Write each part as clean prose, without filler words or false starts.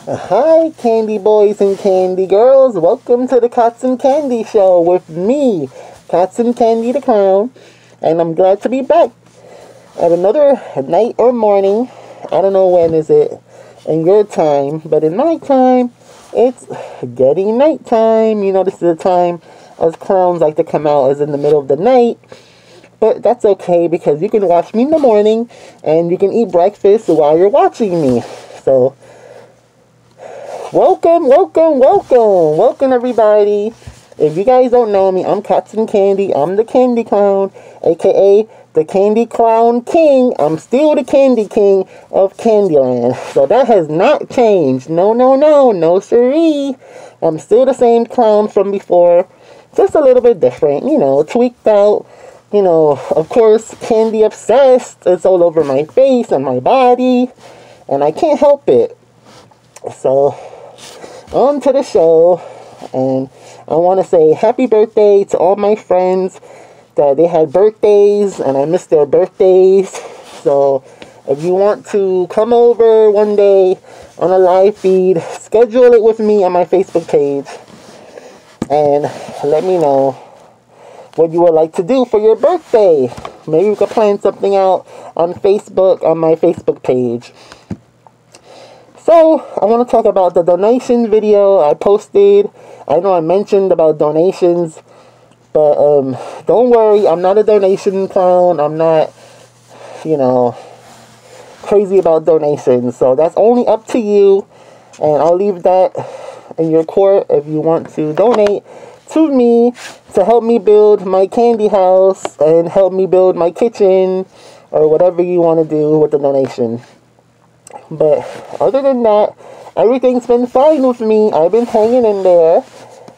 Hi, candy boys and candy girls. Welcome to the Cottsin Candy Show with me, Cottsin Candy the Clown. And I'm glad to be back at another night or morning. I don't know when is it in your time, but in my time, it's getting nighttime. You know, this is the time us clowns like to come out is in the middle of the night. But that's okay because you can watch me in the morning and you can eat breakfast while you're watching me. So, welcome everybody. If you guys don't know me, I'm Cottsin Candy. I'm the Candy Clown, aka the Candy Clown King. I'm still the Candy King of Candyland. So that has not changed. No siree. I'm still the same clown from before. Just a little bit different, you know, tweaked out. You know, of course, candy obsessed. It's all over my face and my body. And I can't help it. So, on to the show, and I want to say happy birthday to all my friends that they had birthdays and I missed their birthdays. So if you want to come over one day on a live feed, schedule it with me on my Facebook page and let me know what you would like to do for your birthday. Maybe we could plan something out on Facebook, on my Facebook page. So, I want to talk about the donation video I posted. I know I mentioned about donations, but don't worry, I'm not a donation clown. I'm not, you know, crazy about donations. So, that's only up to you, and I'll leave that in your court if you want to donate to me to help me build my candy house and help me build my kitchen or whatever you want to do with the donation. But other than that, everything's been fine with me. I've been hanging in there,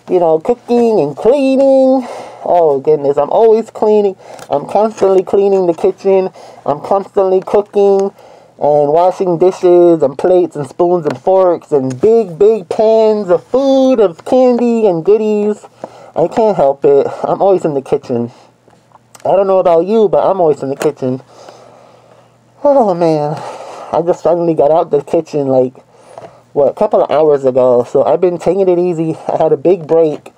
you know, cooking and cleaning. Oh, goodness, I'm always cleaning. I'm constantly cleaning the kitchen. I'm constantly cooking and washing dishes and plates and spoons and forks and big pans of food, of candy and goodies. I can't help it. I'm always in the kitchen. I don't know about you, but I'm always in the kitchen. Oh, man. I just finally got out the kitchen, like, a couple of hours ago. So I've been taking it easy. I had a big break.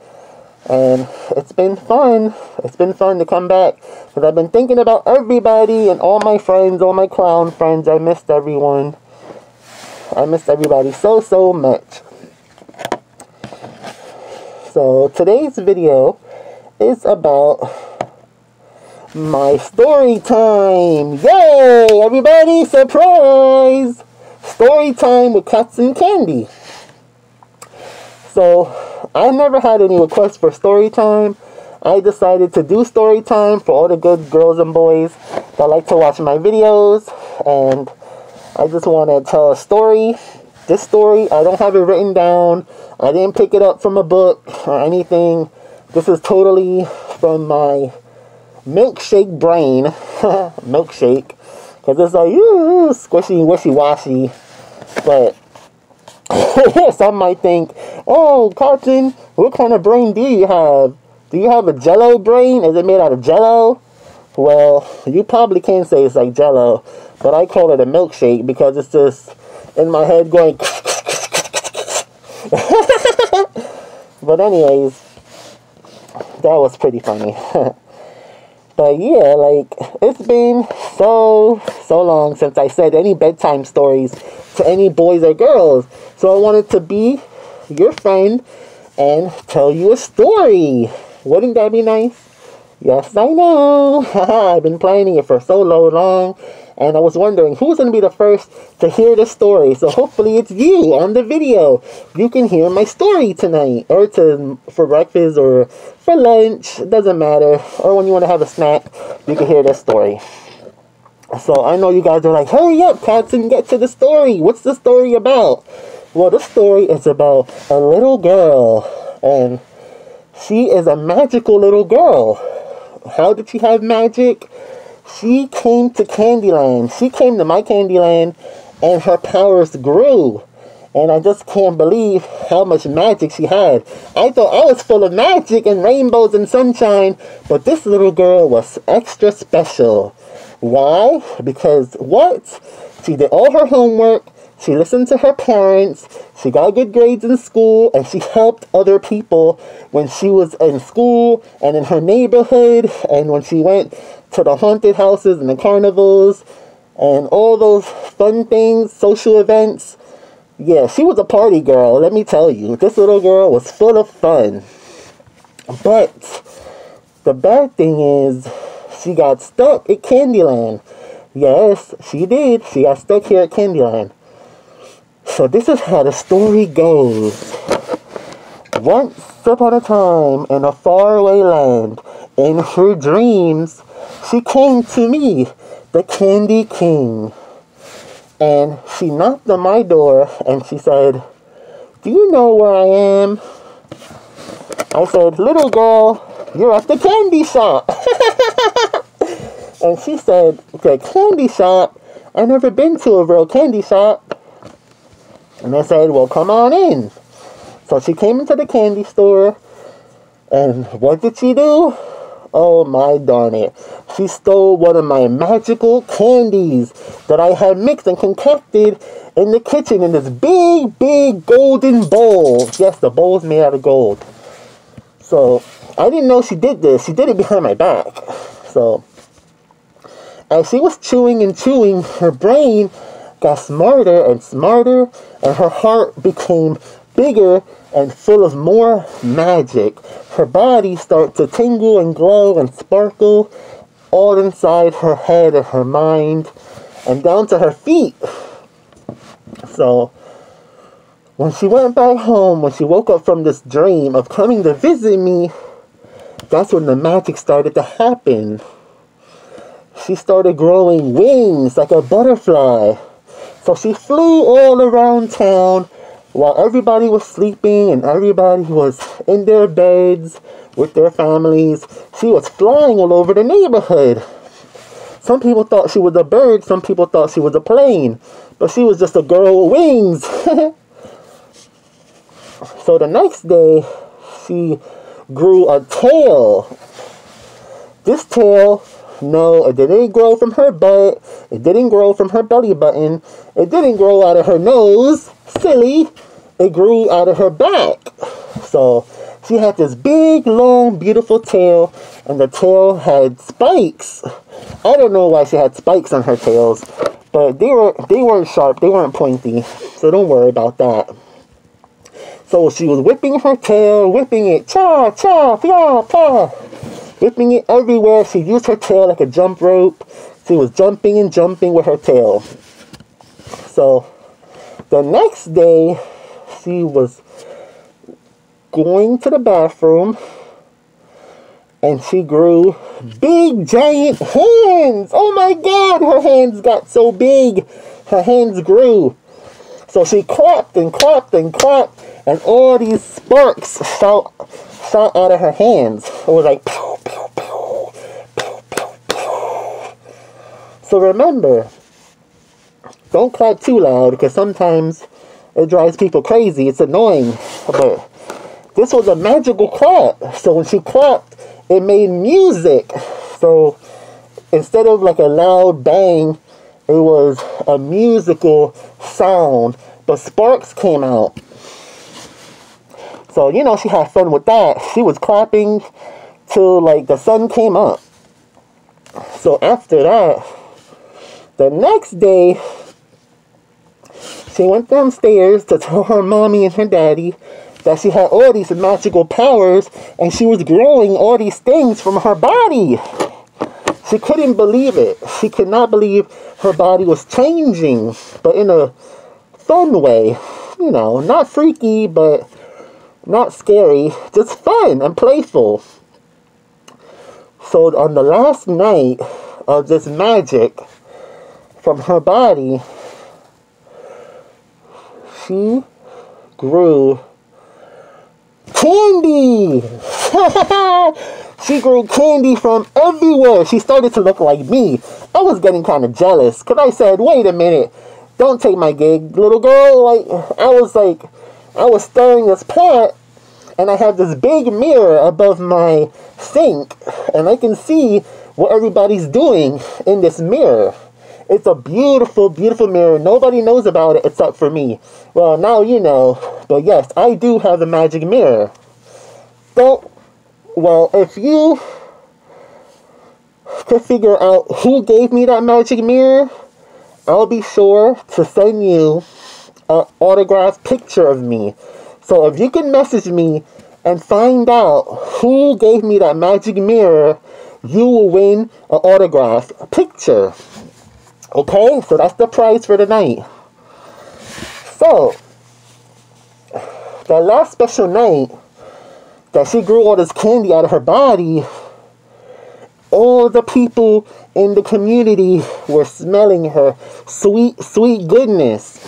And it's been fun. It's been fun to come back. Because I've been thinking about everybody and all my friends, all my clown friends. I missed everyone. I missed everybody so much. So today's video is about my story time. Yay! Everybody, surprise! Story time with Cottsin Candy. So, I never had any requests for story time. I decided to do story time for all the good girls and boys that like to watch my videos. And I just want to tell a story. This story, I don't have it written down. I didn't pick it up from a book or anything. This is totally from my milkshake brain. Milkshake. Because it's like, squishy, wishy-washy. But some might think, oh, Cottsin, what kind of brain do you have? Do you have a jello brain? Is it made out of jello? Well, you probably can say it's like jello. But I call it a milkshake because it's just in my head going But anyways, that was pretty funny. But yeah, like, it's been so long since I said any bedtime stories to any boys or girls. So I wanted to be your friend and tell you a story. Wouldn't that be nice? Yes, I know. I've been planning it for so long. And I was wondering who's going to be the first to hear the story. So hopefully it's you on the video. You can hear my story tonight. Or for breakfast or for lunch. It doesn't matter. Or when you want to have a snack, you can hear this story. So I know you guys are like, hurry up, Cottsin, get to the story. What's the story about? Well, the story is about a little girl. And she is a magical little girl. How did she have magic? She came to Candyland. She came to my Candyland, and her powers grew. And I just can't believe how much magic she had. I thought I was full of magic and rainbows and sunshine, but this little girl was extra special. Why? Because what? She did all her homework. She listened to her parents, she got good grades in school, and she helped other people when she was in school and in her neighborhood, and when she went to the haunted houses and the carnivals and all those fun things, social events. Yeah, she was a party girl, let me tell you. This little girl was full of fun. But the bad thing is, she got stuck at Candyland. Yes, she did. She got stuck here at Candyland. So this is how the story goes. Once upon a time, in a faraway land, in her dreams, she came to me, the Candy King. And she knocked on my door and she said, "Do you know where I am?" I said, "Little girl, you're at the candy shop." And she said, "The candy shop? I've never been to a real candy shop." And I said, "Well, come on in." So she came into the candy store, and what did she do? Oh my darn it. She stole one of my magical candies that I had mixed and concocted in the kitchen in this big, big golden bowl. Yes, the bowl's made out of gold. So, I didn't know she did this. She did it behind my back. So, as she was chewing and chewing, her brain got smarter and smarter, and her heart became bigger and full of more magic. Her body started to tingle and glow and sparkle all inside her head and her mind and down to her feet. So, when she went back home, when she woke up from this dream of coming to visit me, that's when the magic started to happen. She started growing wings like a butterfly. So she flew all around town while everybody was sleeping and everybody was in their beds with their families. She was flying all over the neighborhood. Some people thought she was a bird, some people thought she was a plane, but she was just a girl with wings. So the next day, she grew a tail. This tail, no, it didn't grow from her butt, it didn't grow from her belly button, it didn't grow out of her nose, silly. It grew out of her back. So she had this big, long, beautiful tail, and the tail had spikes. I don't know why she had spikes on her tails, but they weren't sharp, they weren't pointy, so don't worry about that. So she was whipping her tail, whipping it, cha, cha, pia, pa, whipping it everywhere. She used her tail like a jump rope. She was jumping and jumping with her tail. So the next day, she was going to the bathroom, and she grew big, giant hands. Oh my God, her hands got so big. Her hands grew. So she clapped and clapped and clapped, and all these sparks shot out of her hands. It was like, pew, pew, pew, pew, pew, pew. So remember, don't clap too loud, because sometimes it drives people crazy. It's annoying. But this was a magical clap. So when she clapped, it made music. So instead of like a loud bang, it was a musical sound. But sparks came out. So, you know, she had fun with that. She was clapping till like the sun came up. So after that, the next day, she went downstairs to tell her mommy and her daddy that she had all these magical powers and she was growing all these things from her body. She couldn't believe it. She could not believe her body was changing, but in a fun way. You know, not freaky, but not scary. Just fun and playful. So on the last night of this magic from her body, she grew candy. She grew candy from everywhere. She started to look like me. I was getting kind of jealous because I said, wait a minute, don't take my gig, little girl. I was stirring this pot, and I have this big mirror above my sink, and I can see what everybody's doing in this mirror. It's a beautiful, beautiful mirror. Nobody knows about it except for me. Well, now you know. But yes, I do have a magic mirror. So, well, if you could figure out who gave me that magic mirror, I'll be sure to send you an autographed picture of me. So if you can message me and find out who gave me that magic mirror, you will win an autographed picture. Okay, so that's the prize for the night. So, that last special night that she grew all this candy out of her body, all the people in the community were smelling her sweet, sweet goodness.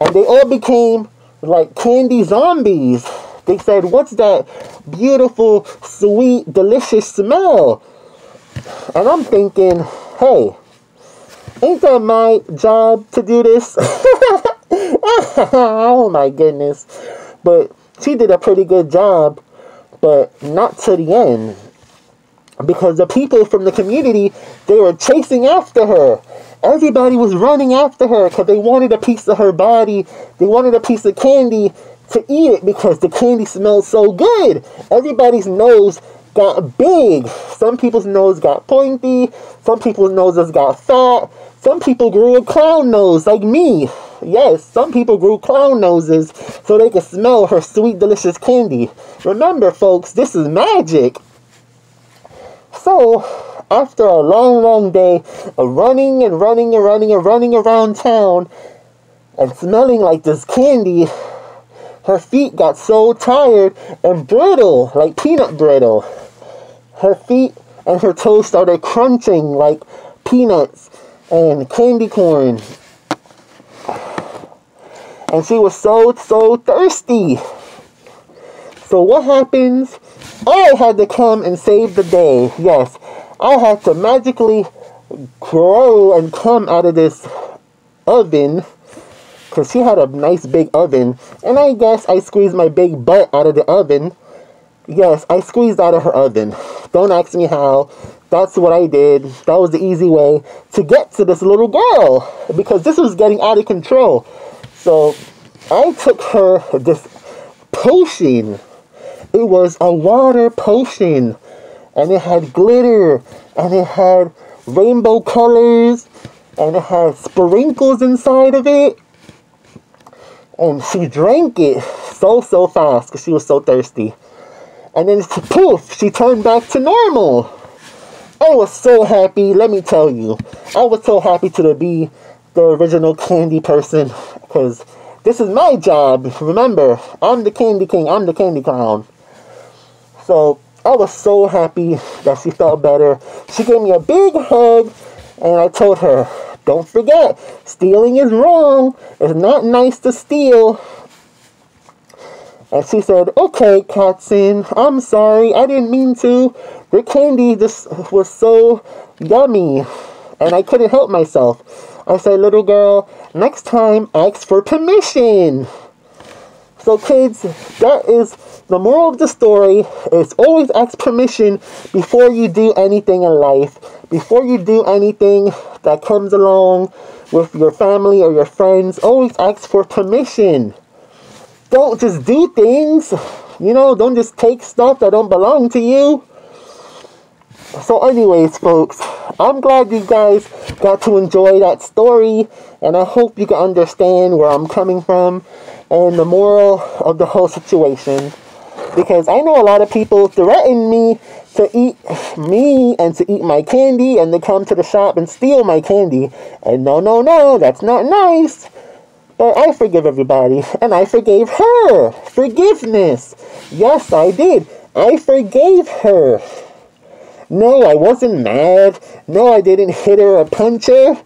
And they all became like candy zombies. They said, "What's that beautiful, sweet, delicious smell?" And I'm thinking, hey, ain't that my job to do this? Oh my goodness. But she did a pretty good job, but not to the end. Because the people from the community, they were chasing after her. Everybody was running after her because they wanted a piece of her body. They wanted a piece of candy to eat it because the candy smelled so good. Everybody's nose got big. Some people's nose got pointy. Some people's noses got fat. Some people grew a clown nose like me. Yes, some people grew clown noses so they could smell her sweet, delicious candy. Remember, folks, this is magic. So, after a long, long day of running and running and running and running around town and smelling like this candy, her feet got so tired and brittle, like peanut brittle. Her feet and her toes started crunching like peanuts and candy corn. And she was so thirsty. So what happens? I had to come and save the day. Yes, I had to magically grow and come out of this oven, because she had a nice big oven, and I guess I squeezed my big butt out of the oven. Yes, I squeezed out of her oven. Don't ask me how. That's what I did. That was the easy way to get to this little girl, because this was getting out of control. So I took her this potion. It was a water potion, and it had glitter, and it had rainbow colors, and it had sprinkles inside of it. And she drank it so fast because she was so thirsty. And then poof, she turned back to normal. I was so happy, let me tell you. I was so happy to be the original candy person, because this is my job. Remember, I'm the candy king, I'm the candy clown. So, I was so happy that she felt better. She gave me a big hug, and I told her, don't forget, stealing is wrong. It's not nice to steal. And she said, okay, Cottsin, I'm sorry. I didn't mean to. The candy just was so yummy, and I couldn't help myself. I said, little girl, next time, ask for permission. So kids, that is the moral of the story, is always ask permission before you do anything in life. Before you do anything that comes along with your family or your friends, always ask for permission. Don't just do things, don't just take stuff that don't belong to you. So anyways, folks, I'm glad you guys got to enjoy that story, and I hope you can understand where I'm coming from and the moral of the whole situation. Because I know a lot of people threaten me to eat me and to eat my candy and to come to the shop and steal my candy. And no, that's not nice. But I forgive everybody, and I forgave her. Forgiveness. Yes, I did. I forgave her. No, I wasn't mad. No, I didn't hit her or punch her.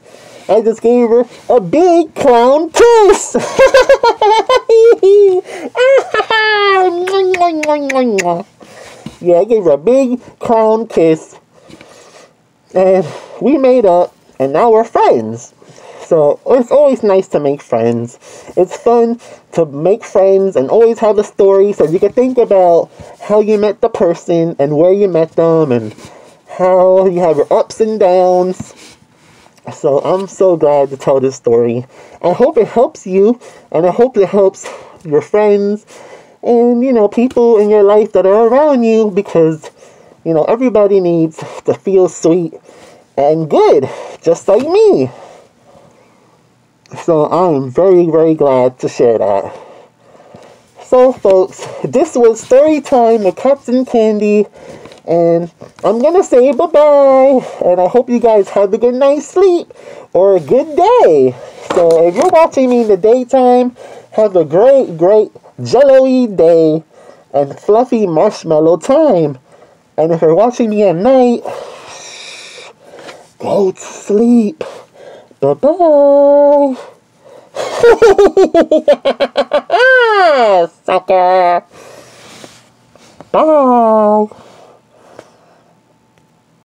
I just gave her a big clown kiss. Yeah, I gave her a big clown kiss. And we made up, and now we're friends. So, it's always nice to make friends. It's fun to make friends and always have a story so you can think about how you met the person and where you met them and how you have your ups and downs. So I'm so glad to tell this story. I hope it helps you, and I hope it helps your friends and, people in your life that are around you, because, everybody needs to feel sweet and good, just like me. So I'm very, very glad to share that. So, folks, this was story time with Cottsin Candy, and I'm gonna say bye-bye, and I hope you guys have a good night's sleep, or a good day. So, if you're watching me in the daytime, have a great, great jello-y day, and fluffy marshmallow time. And if you're watching me at night, go to sleep. Bye-bye. Sucker. Bye.